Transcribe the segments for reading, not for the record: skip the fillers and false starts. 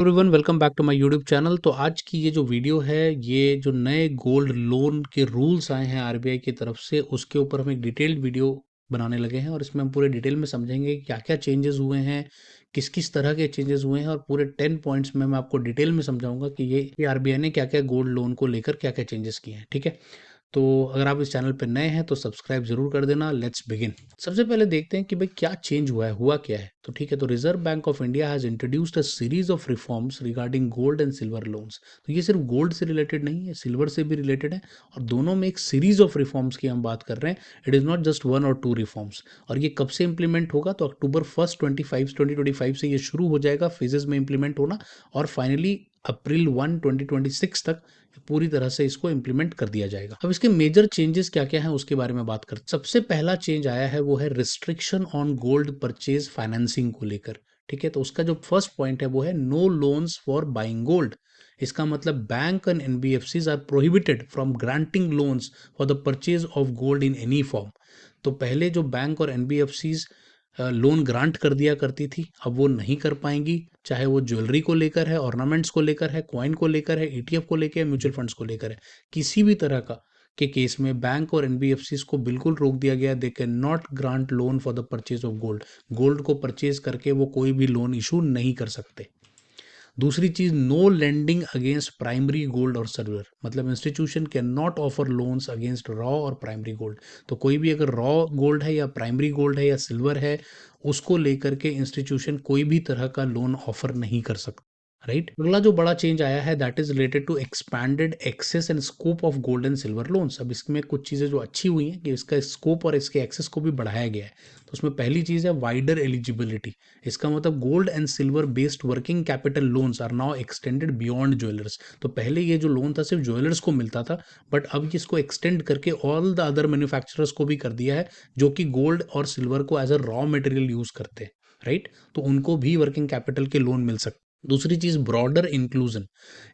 Everyone welcome back to my YouTube channel. तो आज की ये जो वीडियो है, ये जो नए गोल्ड लोन के रूल्स आए हैं आरबीआई की तरफ से, उसके ऊपर हम एक डिटेल्ड वीडियो बनाने लगे हैं और इसमें हम पूरे डिटेल में समझेंगे कि क्या क्या चेंजेस हुए हैं, किस किस तरह के चेंजेस हुए हैं, और पूरे 10 पॉइंट्स में मैं आपको डिटेल में समझाऊंगा कि ये आरबीआई ने क्या क्या गोल्ड लोन को लेकर क्या क्या चेंजेस किए हैं। ठीक है, तो अगर आप इस चैनल पर नए हैं तो सब्सक्राइब जरूर कर देना। Let's begin. सबसे पहले देखते हैं कि भाई क्या चेंज हुआ है, हुआ क्या है। तो ठीक है, तो reserve bank of India has introduced a series of reforms regarding gold and silver loans. तो ये सिर्फ गोल्ड से रिलेटेड नहीं है, सिल्वर से भी रिलेटेड है, और दोनों में एक सीरीज ऑफ रिफॉर्म्स की हम बात कर रहे हैं। It is not just one और टू रिफॉर्म्स। और ये कब से इंप्लीमेंट होगा, तो अक्टूबर 2025 से ये शुरू हो जाएगा फेजेस में इंप्लीमेंट होना, और फाइनली अप्रैल 2026 तक पूरी तरह से इसको इंप्लीमेंट कर दिया जाएगा। अब इसके मेजर चेंजेस क्या क्या हैं उसके बारे में बात करते हैं। सबसे पहला चेंज आया है वो है restriction on gold purchase financing को लेकर। ठीक है, तो उसका जो फर्स्ट पॉइंट है वो है no loans for buying gold. इसका मतलब bank and NBFCs are prohibited from granting loans for the purchase of gold in any form. तो पहले जो बैंक और एनबीएफसीज लोन ग्रांट कर दिया करती थी, अब वो नहीं कर पाएंगी, चाहे वो ज्वेलरी को लेकर है, ऑर्नामेंट्स को लेकर है, कॉइन को लेकर है, ईटीएफ को लेकर है, म्यूचुअल फंड्स को लेकर है। किसी भी तरह का के केस में बैंक और एनबीएफसीज को बिल्कुल रोक दिया गया। They can not grant loan for the purchase of gold. Gold को परचेज करके वो कोई भी लोन इशू नहीं कर सकते। दूसरी चीज, no lending against primary gold और सिल्वर। मतलब institution can not offer loans against raw और प्राइमरी गोल्ड। तो कोई भी अगर रॉ गोल्ड है या प्राइमरी गोल्ड है या सिल्वर है, उसको लेकर के इंस्टीट्यूशन कोई भी तरह का लोन ऑफर नहीं कर सकता। राइट, अगला जो बड़ा चेंज आया है that is related to expanded access and scope of gold and silver loans. अब इसमें कुछ चीज़ें जो अच्छी हुई हैं कि इसका स्कोप और इसके एक्सेस को भी बढ़ाया गया है। तो उसमें पहली चीज़ है वाइडर एलिजिबिलिटी। इसका मतलब gold and silver based working capital loans are now extended beyond jewellers. तो पहले ये जो लोन था सिर्फ ज्वेलर्स को मिलता था, बट अब इसको एक्सटेंड करके ऑल द अदर मैन्युफैक्चरर्स को भी कर दिया है जो कि गोल्ड और सिल्वर को as a raw material use करते हैं। राइट, तो उनको भी वर्किंग कैपिटल के लोन मिल सकते। दूसरी चीज, broader inclusion.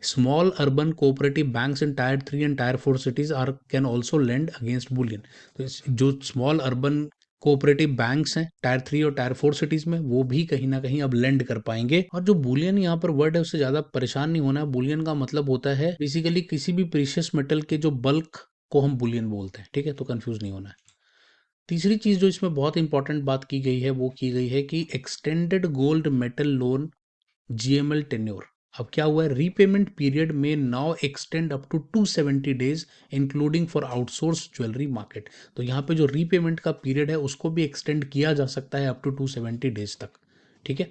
Small urban cooperative banks in tier 3 and tier 4 cities are can also lend against bullion. तो जो स्मॉल अर्बन कोऑपरेटिव बैंक्स हैं टायर 3 और टायर 4 सिटीज में, वो भी कहीं ना कहीं अब लेंड कर पाएंगे। और जो बुलियन यहाँ पर वर्ड है उससे ज्यादा परेशान नहीं होना है। बुलियन का मतलब होता है बेसिकली किसी भी प्रीशियस मेटल के जो बल्क को हम बुलियन बोलते हैं। ठीक है, तो कंफ्यूज नहीं होना है। तीसरी चीज जो इसमें बहुत इंपॉर्टेंट बात की गई है वो की गई है कि extended gold metal loan GML tenure. अब क्या हुआ है, रीपेमेंट पीरियड में now extend up to 270 days including for outsource jewellery market. तो यहाँ पे जो रीपेमेंट का पीरियड है उसको भी एक्सटेंड किया जा सकता है अप टू 270 डेज तक। ठीक है,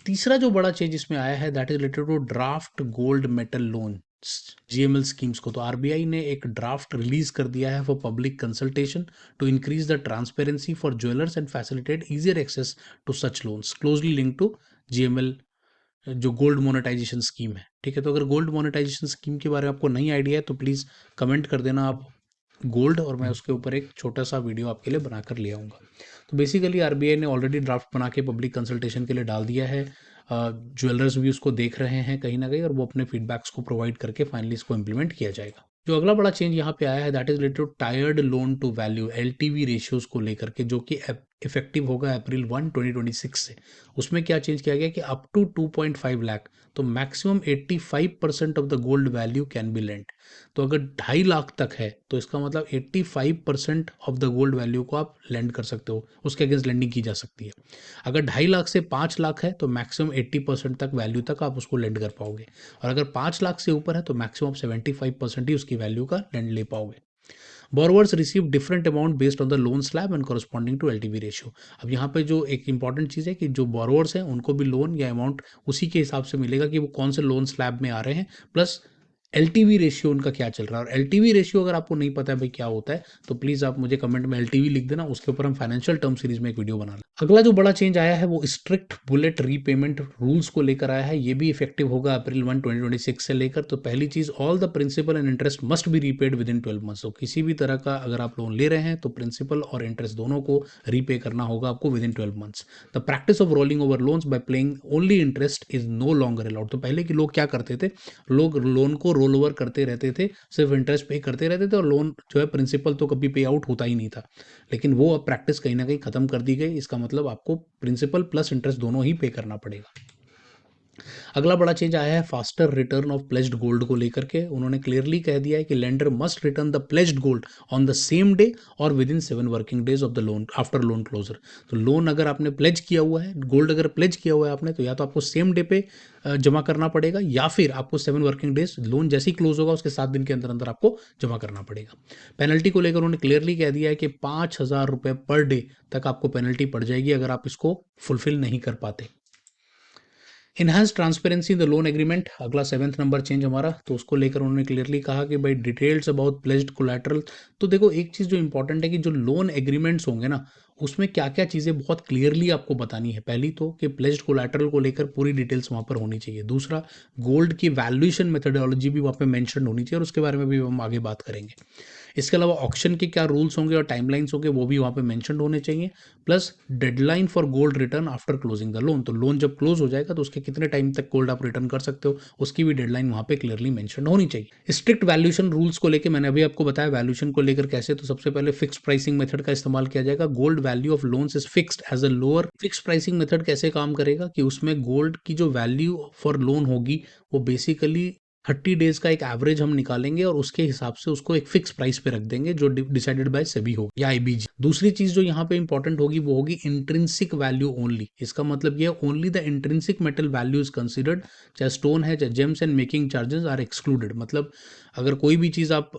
तीसरा जो बड़ा चेंज इसमें आया है that is related to draft gold metal loan GML schemes को। तो आरबीआई ने एक ड्राफ्ट रिलीज कर दिया है for public consultation to increase the transparency for jewellers and facilitate easier access to such loans closely link to GML जो gold monetization scheme है। ठीक है, तो अगर गोल्ड मोनेटाइजेशन स्कीम के बारे में आपको नहीं आइडिया है तो प्लीज़ कमेंट कर देना आप गोल्ड, और मैं उसके ऊपर एक छोटा सा वीडियो आपके लिए बनाकर ले आऊँगा। तो बेसिकली आरबीआई ने ऑलरेडी ड्राफ्ट बना के पब्लिक कंसल्टेशन के लिए डाल दिया है। ज्वेलर्स भी उसको देख रहे हैं कहीं ना कहीं, और वो अपने फीडबैक्स को प्रोवाइड करके फाइनली इसको इम्प्लीमेंट किया जाएगा। जो अगला बड़ा चेंज यहाँ पे आया है that is related to tiered loan to value LTV ratios को लेकर के, जो कि इफेक्टिव होगा अप्रैल 2026 से। उसमें क्या चेंज किया गया कि अप टू 2.5 लाख, तो maximum 85% of the gold value can B lent. तो अगर 2.5 लाख तक है तो इसका मतलब 85% ऑफ द गोल्ड वैल्यू को आप लेंड कर सकते हो, उसके अगेंस्ट लेंडिंग की जा सकती है। अगर 2.5 लाख से 5 लाख है तो मैक्सिमम 80% तक वैल्यू तक आप उसको लेंड कर पाओगे, और अगर 5 लाख से ऊपर है तो मैक्सिमम 75% ही उसकी वैल्यू का लेंड ले पाओगे। Borrowers receive different amount based on the loan slab and corresponding to LTV ratio. अब यहाँ पे जो एक इंपॉर्टेंट चीज़ है कि जो बोरोवर्स हैं उनको भी लोन या अमाउंट उसी के हिसाब से मिलेगा कि वो कौन से लोन स्लैब में आ रहे हैं, प्लस एलटीवी रेशियो उनका क्या चल रहा है। और एलटीवी रेशियो अगर आपको नहीं पता है भाई क्या होता है तो प्लीज़ आप मुझे कमेंट में एलटीवी लिख देना, उसके ऊपर हम फाइनेंशियल टर्म सीरीज में एक वीडियो बना लें। अगला जो बड़ा चेंज आया है वो स्ट्रिक्ट बुलेट रीपेमेंट रूल्स को लेकर आया है। ये भी इफेक्टिव होगा अप्रैल 2026 से लेकर। तो पहली चीज, all the principal and interest must be repaid within 12 months. तो किसी भी तरह का अगर आप लोन ले रहे हैं तो प्रिंसिपल और इंटरेस्ट दोनों को रीपे करना होगा आपको within 12 months. The practice of rolling over loans by playing only interest is no longer allowed. तो पहले के लोग क्या करते थे, लोग लोन को रोल ओवर करते रहते थे, सिर्फ इंटरेस्ट पे करते रहते थे, और लोन जो है प्रिंसिपल तो कभी पे आउट होता ही नहीं था। लेकिन वो अब प्रैक्टिस कहीं ना कहीं खत्म कर दी गई। इसका मतलब आपको प्रिंसिपल प्लस इंटरेस्ट दोनों ही पे करना पड़ेगा। अगला बड़ा चेंज आया है faster return of pledged gold को लेकर के। उन्होंने क्लियरली कह दिया है कि lender must return the pledged gold on the same day और within 7 working days of the loan after loan closure. तो लोन अगर आपने प्लेज किया हुआ है, गोल्ड अगर प्लेज किया हुआ है आपने, तो या तो आपको सेम डे पे जमा करना पड़ेगा, या फिर आपको 7 वर्किंग डेज, लोन जैसे ही क्लोज होगा उसके 7 दिन के अंदर अंदर आपको जमा करना पड़ेगा। पेनल्टी को लेकर उन्होंने क्लियरली कह दिया है कि 5,000 रुपये पर डे तक आपको पेनल्टी पड़ जाएगी अगर आप इसको फुलफिल नहीं कर पाते। Enhance transparency in the loan agreement, अगला 7th नंबर चेंज हमारा, तो उसको लेकर उन्होंने क्लियरली कहा कि भाई डिटेल्स अबाउट प्लेज्ड कोलैटरल। तो देखो एक चीज़ जो इंपॉर्टेंट है कि जो लोन एग्रीमेंट्स होंगे ना, उसमें क्या क्या चीज़ें बहुत क्लियरली आपको बतानी है। पहली तो कि प्लेज्ड कोलैटरल को लेकर पूरी डिटेल्स वहाँ पर होनी चाहिए। दूसरा, गोल्ड की वैल्यूएशन मेथडोलॉजी भी वहाँ पे मेंशन होनी चाहिए और उसके बारे में भी हम आगे बात करेंगे। इसके अलावा ऑक्शन के क्या रूल्स होंगे और टाइमलाइंस होंगे वो भी वहाँ पे मेंशन होने चाहिए। Plus deadline for gold return after closing the loan, तो लोन जब क्लोज हो जाएगा तो उसके कितने टाइम तक गोल्ड आप रिटर्न कर सकते हो, उसकी भी डेडलाइन वहाँ पे क्लियरली मेंशन होनी चाहिए। स्ट्रिक्ट वैल्यूएशन रूल्स को लेकर मैंने अभी आपको बताया वैल्यूएशन को लेकर कैसे, तो सबसे पहले फिक्स प्राइसिंग मेथड का इस्तेमाल किया जाएगा। Gold value of loans is fixed as a lower. Fix pricing method कैसे काम करेगा कि उसमें गोल्ड की जो वैल्यू फॉर लोन होगी वो बेसिकली 30 डेज का एक एवरेज हम निकालेंगे और उसके हिसाब से उसको एक फिक्स प्राइस पे रख देंगे जो डिसाइडेड बाय सेबी हो या आईबीजी। दूसरी चीज जो यहाँ पे इंपॉर्टेंट होगी वो होगी इंट्रिंसिक वैल्यू ओनली। इसका मतलब ये only the intrinsic metal value is considered, चाहे स्टोन है चाहे gems and making charges are excluded. मतलब अगर कोई भी चीज आप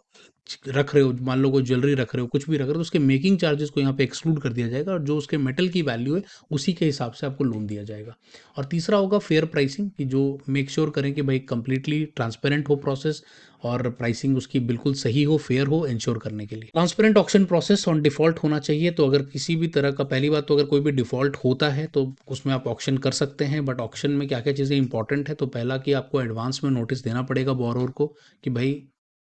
रख रहे हो, मान लो कोई ज्वेलरी रख रहे हो, कुछ भी रख रहे हो, तो उसके मेकिंग चार्जेस को यहाँ पे एक्सक्लूड कर दिया जाएगा और जो उसके मेटल की वैल्यू है उसी के हिसाब से आपको लोन दिया जाएगा। और तीसरा होगा फेयर प्राइसिंग, कि जो मेक श्योर करें कि भाई कंप्लीटली ट्रांसपेरेंट हो प्रोसेस और प्राइसिंग उसकी बिल्कुल सही हो, फेयर हो, इंश्योर करने के लिए। Transparent auction process on default होना चाहिए। तो अगर किसी भी तरह का, पहली बात तो अगर कोई भी डिफॉल्ट होता है तो उसमें आप ऑक्शन कर सकते हैं, बट ऑक्शन में क्या क्या चीज़ें इंपॉर्टेंट है, तो पहला कि आपको एडवांस में नोटिस देना पड़ेगा बोरोवर को कि भाई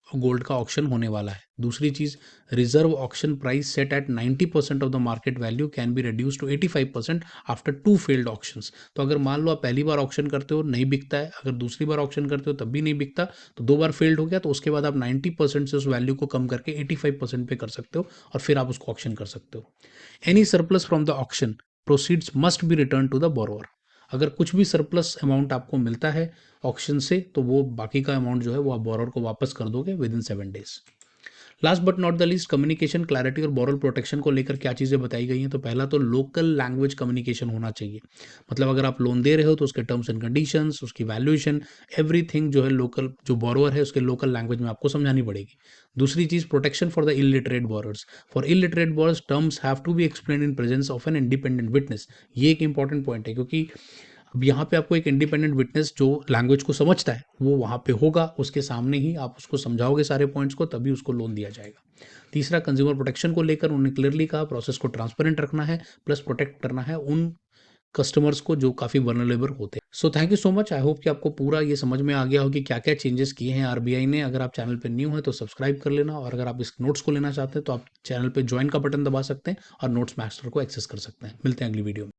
गोल्ड का ऑक्शन होने वाला है। दूसरी चीज, reserve auction price set at 90% of the market value can be reduce to 85% after 2 failed auctions. तो अगर मान लो आप पहली बार ऑक्शन करते हो नहीं बिकता है, अगर दूसरी बार ऑक्शन करते हो तब भी नहीं बिकता, तो 2 बार फेल्ड हो गया, तो उसके बाद आप 90% से उस वैल्यू को कम करके 85% पे कर सकते हो और फिर आप उसको ऑक्शन कर सकते हो। Any surplus from the auction proceeds must be return to the borrower. अगर कुछ भी सरप्लस अमाउंट आपको मिलता है ऑक्शन से, तो वो बाकी का अमाउंट जो है वो आप बोरोवर को वापस कर दोगे with in 7 days. Last but not the least, communication clarity और बोरल प्रोटेक्शन को लेकर क्या चीज़ें बताई गई हैं। तो पहला तो लोकल लैंग्वेज कम्युनिकेशन होना चाहिए। मतलब अगर आप लोन दे रहे हो तो उसके टर्म्स एंड कंडीशंस, उसकी वैल्यूएशन, एवरीथिंग जो है लोकल, जो बोरोवर है उसके लोकल लैंग्वेज में आपको समझानी पड़ेगी। दूसरी चीज़, protection for the illiterate borrowers. For illiterate borrowers terms have to be explain in presence of an independent witness. ये एक इंपॉर्टेंट पॉइंट है, क्योंकि अब यहाँ पे आपको एक इंडिपेंडेंट विटनेस जो लैंग्वेज को समझता है वो वहाँ पे होगा, उसके सामने ही आप उसको समझाओगे सारे पॉइंट्स को, तभी उसको लोन दिया जाएगा। तीसरा, कंज्यूमर प्रोटेक्शन को लेकर उन्होंने क्लियरली कहा प्रोसेस को ट्रांसपेरेंट रखना है, प्लस प्रोटेक्ट करना है उन कस्टमर्स को जो काफ़ी वनरेबल होते हैं। So thank you so much. I hope कि आपको पूरा ये समझ में आ गया हो कि क्या क्या चेंजेस किए हैं आरबीआई ने। अगर आप चैनल पे न्यू हैं तो सब्सक्राइब कर लेना, और अगर आप इस नोट्स को लेना चाहते हैं तो आप चैनल पे ज्वाइन का बटन दबा सकते हैं और नोट्स मास्टर को एक्सेस कर सकते हैं। मिलते हैं अगली वीडियो में।